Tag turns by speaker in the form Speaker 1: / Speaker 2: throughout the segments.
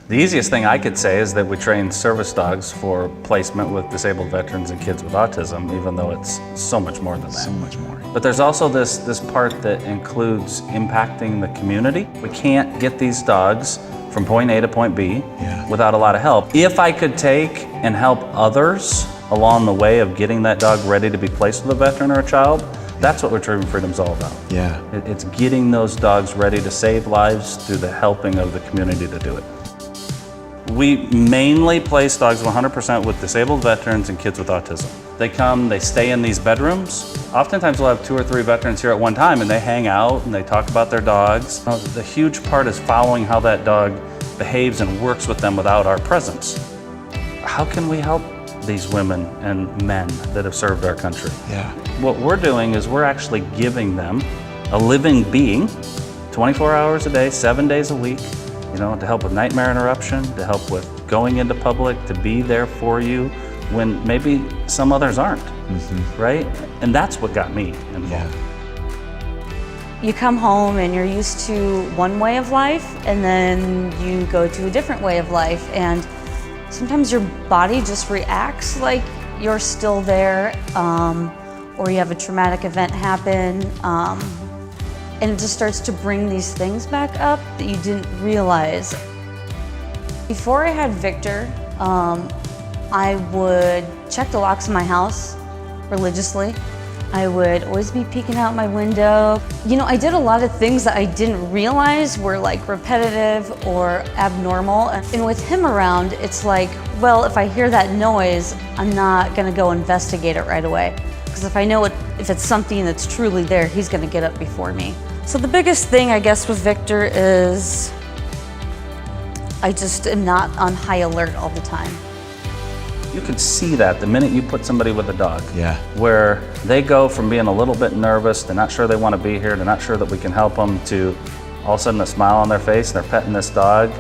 Speaker 1: The easiest thing I could say is that we train service dogs for placement with disabled veterans and kids with autism, even though it's so much more than that.
Speaker 2: So much more.
Speaker 1: But there's also this part that includes impacting the community. We can't get these dogs from point A to point B without a lot of help. If I could take and help others along the way of getting that dog ready to be placed with a veteran or a child, that's what Retrieving Freedom's all about.
Speaker 2: Yeah.
Speaker 1: It's getting those dogs ready to save lives through the helping of the community to do it. We mainly place dogs 100% with disabled veterans and kids with autism. They come, they stay in these bedrooms. Oftentimes we'll have 2 or 3 veterans here at one time and they hang out and they talk about their dogs. The huge part is following how that dog behaves and works with them without our presence. How can we help these women and men that have served our country?
Speaker 2: Yeah.
Speaker 1: What we're doing is we're actually giving them a living being, 24 hours a day, 7 days a week, to help with nightmare interruption, to help with going into public, to be there for you when maybe some others aren't, right? And that's what got me involved.
Speaker 3: Yeah. You come home and you're used to one way of life, and then you go to a different way of life, and sometimes your body just reacts like you're still there, or you have a traumatic event happen, and it just starts to bring these things back up that you didn't realize. Before I had Victor, I would check the locks of my house religiously. I would always be peeking out my window. I did a lot of things that I didn't realize were like repetitive or abnormal. And with him around, it's like, well, if I hear that noise, I'm not gonna go investigate it right away. Because if I know if it's something that's truly there, he's gonna get up before me. So the biggest thing, I guess, with Victor is I just am not on high alert all the time.
Speaker 1: You can see that the minute you put somebody with a dog.
Speaker 2: Yeah.
Speaker 1: Where they go from being a little bit nervous, they're not sure they want to be here, they're not sure that we can help them, to all of a sudden a smile on their face, they're petting this dog.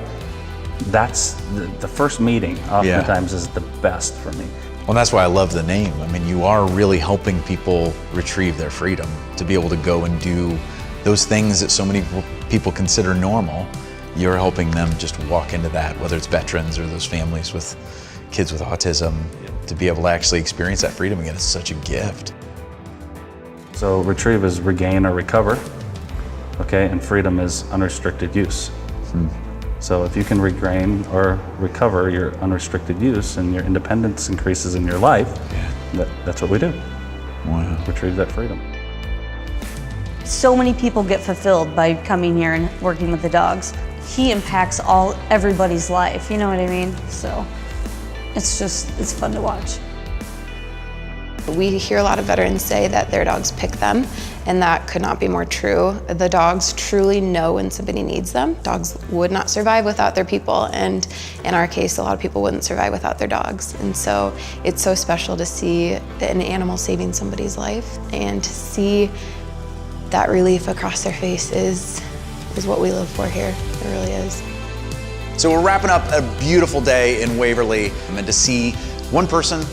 Speaker 1: That's the first meeting oftentimes is the best for me.
Speaker 2: Well, that's why I love the name. I mean, you are really helping people retrieve their freedom to be able to go and do those things that so many people consider normal. You're helping them just walk into that, whether it's veterans or those families with kids with autism, to be able to actually experience that freedom again is such a gift.
Speaker 1: So retrieve is regain or recover, okay, and freedom is unrestricted use. So if you can regain or recover your unrestricted use and your independence increases in your life, that's what we do.
Speaker 2: Wow.
Speaker 1: Retrieve that freedom.
Speaker 3: So many people get fulfilled by coming here and working with the dogs. He impacts everybody's life, you know what I mean? So it's fun to watch.
Speaker 4: We hear a lot of veterans say that their dogs pick them, and that could not be more true. The dogs truly know when somebody needs them. Dogs would not survive without their people, and in our case, a lot of people wouldn't survive without their dogs. And so it's so special to see an animal saving somebody's life, and to see that relief across their face is what we live for here. It really is.
Speaker 2: So we're wrapping up a beautiful day in Waverly, and to see one person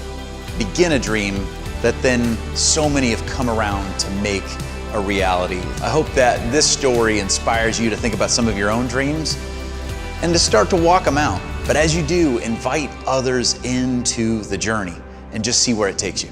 Speaker 2: begin a dream that then so many have come around to make a reality. I hope that this story inspires you to think about some of your own dreams and to start to walk them out. But as you do, invite others into the journey and just see where it takes you.